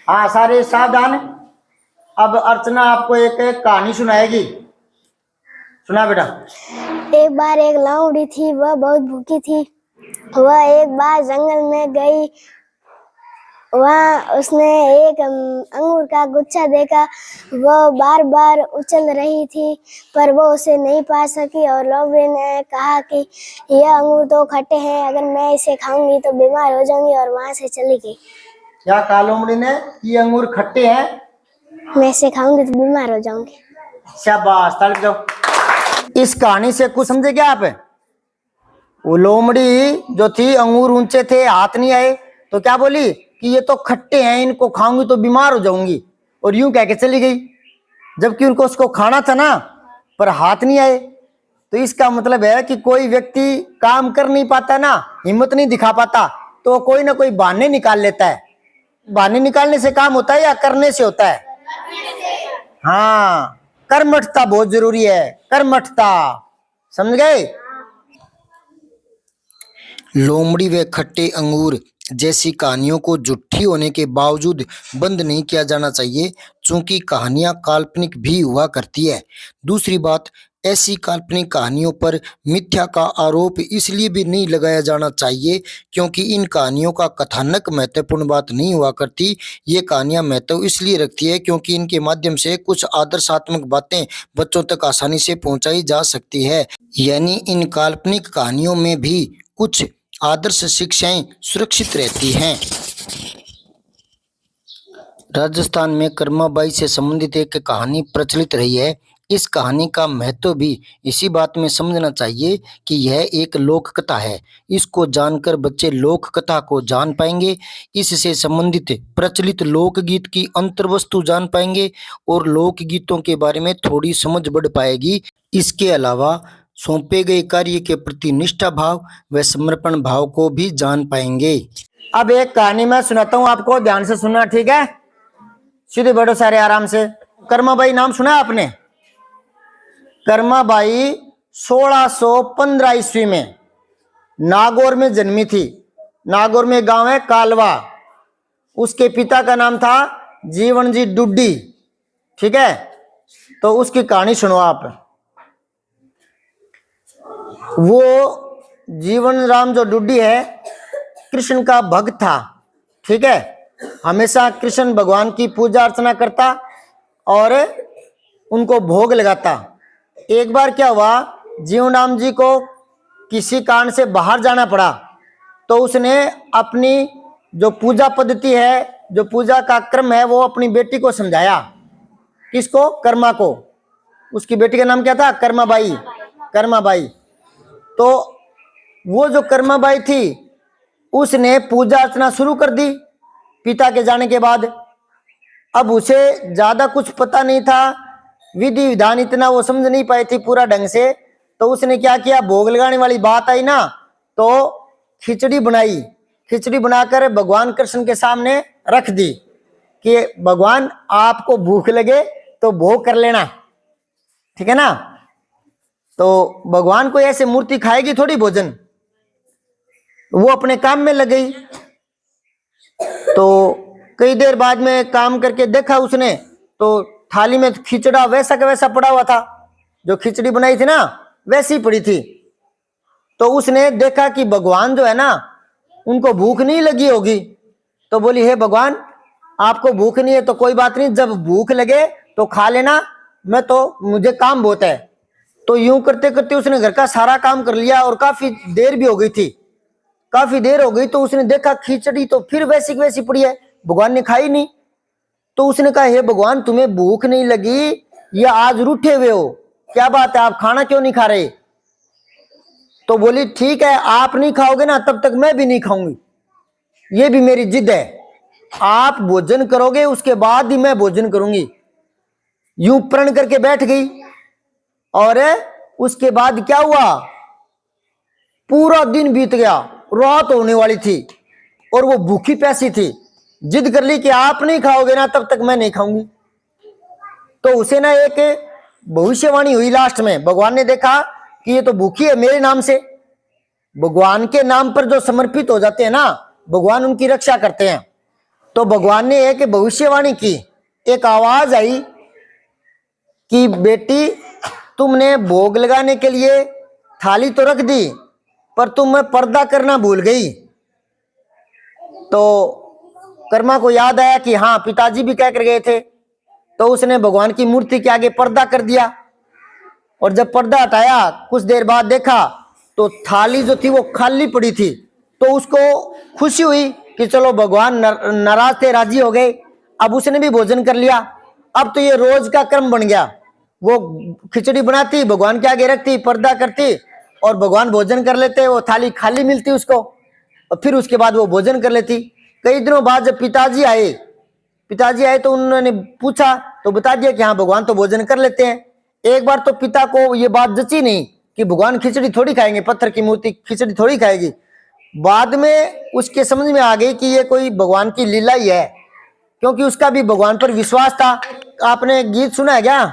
हाँ सारे सावधान। अब अर्चना आपको एक एक कहानी सुनाएगी। सुना बेटा। एक बार एक लोमड़ी थी, वह बहुत भूखी थी। वह एक बार जंगल में गई। वहाँ उसने एक अंगूर का गुच्छा देखा। वह बार बार उछल रही थी, पर वो उसे नहीं पा सकी। और लोमड़ी ने कहा कि यह अंगूर तो खट्टे हैं, अगर मैं इसे खाऊंगी तो बीमार हो जाऊंगी, और वहाँ से चली गई। क्या कहा लोमड़ी ने? ये अंगूर खट्टे हैं, मैं इसे खाऊंगी तो बीमार हो जाऊंगी। शाबाश, ताली बजाओ। इस कहानी से कुछ समझे क्या आप? वो लोमड़ी जो थी, अंगूर ऊंचे थे, हाथ नहीं आए, तो क्या बोली कि ये तो खट्टे हैं, इनको खाऊंगी तो बीमार हो जाऊंगी, और यूं कह के चली गई। जबकि उनको उसको खाना था ना, पर हाथ नहीं आए। तो इसका मतलब है कि कोई व्यक्ति काम कर नहीं पाता ना, हिम्मत नहीं दिखा पाता, तो कोई ना कोई बहाने निकाल लेता है। बहाने निकालने से काम होता है या करने से होता है? हाँ, कर्मठता बहुत जरूरी है, कर्मठता, समझ गए? लोमड़ी व खट्टे अंगूर जैसी कहानियों को झूठी होने के बावजूद बंद नहीं किया जाना चाहिए, चूंकि कहानियां काल्पनिक भी हुआ करती है। दूसरी बात, ऐसी काल्पनिक कहानियों पर मिथ्या का आरोप इसलिए भी नहीं लगाया जाना चाहिए क्योंकि इन कहानियों का कथानक महत्वपूर्ण बात नहीं हुआ करती। ये कहानियां महत्व इसलिए रखती है क्योंकि इनके माध्यम से कुछ आदर्शात्मक बातें बच्चों तक आसानी से पहुंचाई जा सकती है। यानी इन काल्पनिक कहानियों में भी कुछ आदर्श शिक्षाएं सुरक्षित रहती हैं। राजस्थान में कर्माबाई से संबंधित एक कहानी प्रचलित रही है। इस कहानी का महत्व भी इसी बात में समझना चाहिए कि यह एक लोक कथा है। इसको जानकर बच्चे लोक कथा को जान पाएंगे, इससे संबंधित प्रचलित लोकगीत की अंतर्वस्तु जान पाएंगे और लोकगीतों के बारे में थोड़ी समझ बढ़ पाएगी। इसके अलावा सौंपे गए कार्य के प्रति निष्ठा भाव व समर्पण भाव को भी जान पाएंगे। अब एक कहानी मैं सुनाता हूँ आपको, ध्यान से सुनना, ठीक है? सीधे बैठो सारे आराम से। कर्माबाई नाम सुना है आपने? कर्माबाई 1615 ईस्वी में नागौर में जन्मी थी। नागौर में गांव है कालवा। उसके पिता का नाम था जीवन जी डुड्डी, ठीक है? तो उसकी कहानी सुनो आप। वो जीवन राम जो डुड्डी है, कृष्ण का भक्त था, ठीक है? हमेशा कृष्ण भगवान की पूजा अर्चना करता और उनको भोग लगाता। एक बार क्या हुआ, जीवन राम जी को किसी कारण से बाहर जाना पड़ा, तो उसने अपनी जो पूजा पद्धति है, जो पूजा का क्रम है, वो अपनी बेटी को समझाया। किसको? कर्मा को। उसकी बेटी का नाम क्या था? कर्माबाई। कर्माबाई। तो वो जो कर्माबाई थी, उसने पूजा अर्चना शुरू कर दी पिता के जाने के बाद। अब उसे ज्यादा कुछ पता नहीं था, विधि विधान इतना वो समझ नहीं पाई थी पूरा ढंग से। तो उसने क्या किया, भोग लगाने वाली बात आई ना, तो खिचड़ी बनाई। खिचड़ी बनाकर भगवान कृष्ण के सामने रख दी कि भगवान आपको भूख लगे तो भोग कर लेना, ठीक है ना? तो भगवान को ऐसे मूर्ति खाएगी थोड़ी भोजन। वो अपने काम में लग गई। तो कई देर बाद में काम करके देखा उसने, तो थाली में खिचड़ा वैसा का वैसा पड़ा हुआ था। जो खिचड़ी बनाई थी ना, वैसी पड़ी थी। तो उसने देखा कि भगवान जो है ना, उनको भूख नहीं लगी होगी। तो बोली, हे भगवान, आपको भूख नहीं है तो कोई बात नहीं, जब भूख लगे तो खा लेना, मैं तो मुझे काम बहुत है। तो यूं करते करते उसने घर का सारा काम कर लिया और काफी देर भी हो गई थी। काफी देर हो गई तो उसने देखा खिचड़ी तो फिर वैसी की वैसी पड़ी है, भगवान ने खाई नहीं। तो उसने कहा, हे भगवान, तुम्हें भूख नहीं लगी या आज रूठे हुए हो? क्या बात है, आप खाना क्यों नहीं खा रहे? तो बोली, ठीक है, आप नहीं खाओगे ना, तब तक मैं भी नहीं खाऊंगी। ये भी मेरी जिद है, आप भोजन करोगे उसके बाद ही मैं भोजन करूंगी। यूं प्रण करके बैठ गई। और उसके बाद क्या हुआ, पूरा दिन बीत गया, रात होने वाली थी और वो भूखी प्यासी थी। जिद कर ली कि आप नहीं खाओगे ना, तब तक मैं नहीं खाऊंगी। तो उसे ना एक भविष्यवाणी हुई लास्ट में। भगवान ने देखा कि ये तो भूखी है मेरे नाम से। भगवान के नाम पर जो समर्पित हो जाते हैं ना, भगवान उनकी रक्षा करते हैं। तो भगवान ने एक भविष्यवाणी की, एक आवाज आई कि बेटी तुमने भोग लगाने के लिए थाली तो रख दी, पर तुम पर्दा करना भूल गई। तो कर्मा को याद आया कि हाँ, पिताजी भी कह कर गए थे। तो उसने भगवान की मूर्ति के आगे पर्दा कर दिया, और जब पर्दा हटाया कुछ देर बाद देखा तो थाली जो थी वो खाली पड़ी थी। तो उसको खुशी हुई कि चलो भगवान नाराज थे, राजी हो गए। अब उसने भी भोजन कर लिया। अब तो ये रोज का क्रम बन गया। वो खिचड़ी बनाती, भगवान के आगे रखती, पर्दा करती, और भगवान भोजन कर लेते। वो थाली खाली मिलती उसको, और फिर उसके बाद वो भोजन कर लेती। कई दिनों बाद जब पिताजी आए तो उन्होंने पूछा तो बता दिया कि हाँ, भगवान तो भोजन कर लेते हैं। एक बार तो पिता को ये बात जची नहीं कि भगवान खिचड़ी थोड़ी खाएंगे, पत्थर की मूर्ति खिचड़ी थोड़ी खाएगी। बाद में उसके समझ में आ गई कि ये कोई भगवान की लीला ही है, क्योंकि उसका भी भगवान पर विश्वास था। आपने गीत सुना है क्या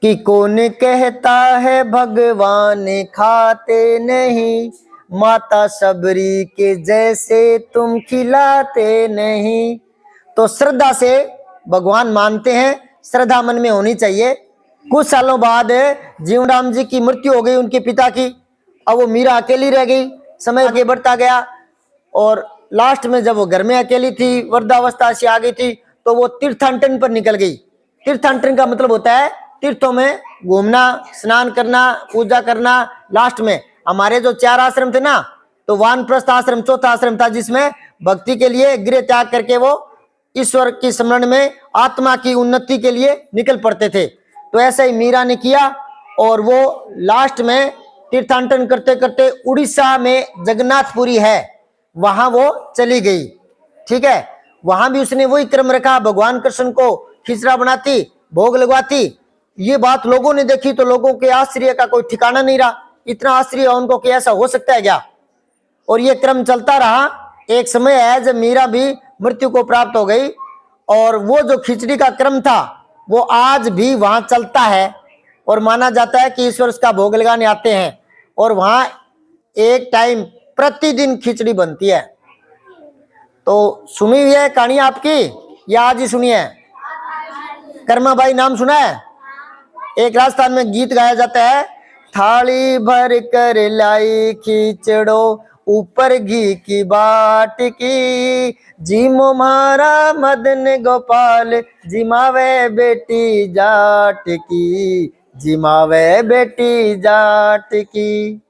कि कौन कहता है भगवान खाते नहीं, माता सबरी के जैसे तुम खिलाते नहीं। तो श्रद्धा से भगवान मानते हैं, श्रद्धा मन में होनी चाहिए। कुछ सालों बाद जीवनराम जी की मृत्यु हो गई, उनके पिता की। अब वो मीरा अकेली रह गई। समय आगे बढ़ता गया, और लास्ट में जब वो घर में अकेली थी, वृद्धावस्था से आ गई थी, तो वो तीर्थाटन पर निकल गई। तीर्थाटन का मतलब होता है तीर्थों में घूमना, स्नान करना, पूजा करना। लास्ट में हमारे जो 4 आश्रम थे ना, तो वानप्रस्थ आश्रम चौथा आश्रम था, जिसमें भक्ति के लिए गृह त्याग करके वो ईश्वर की स्मरण में आत्मा की उन्नति के लिए निकल पड़ते थे। तो ऐसा ही मीरा ने किया, और वो लास्ट में तीर्थाटन करते करते उड़ीसा में जगन्नाथपुरी है, वहां वो चली गई। ठीक है, वहां भी उसने वही क्रम रखा, भगवान कृष्ण को खिचड़ा बनाती, भोग लगवाती। ये बात लोगों ने देखी तो लोगों के आश्चर्य का कोई ठिकाना नहीं रहा। इतना आश्चर्य उनको कि ऐसा हो सकता है क्या। और ये क्रम चलता रहा। एक समय है जब मीरा भी मृत्यु को प्राप्त हो गई, और वो जो खिचड़ी का क्रम था वो आज भी वहां चलता है, और माना जाता है कि ईश्वर उसका भोग लगाने आते हैं, और वहां एक टाइम प्रतिदिन खिचड़ी बनती है। तो सुनी हुई है कहानी आपकी, या आज ही सुनी है? कर्मा भाई नाम सुना है? एक राजस्थान में गीत गाया जाता है, थाली भर कर लाई खिचड़ो, ऊपर घी की बाट की, जिमो मारा मदन गोपाल, जिमावे बेटी जाट की, जिमावे बेटी जाट की।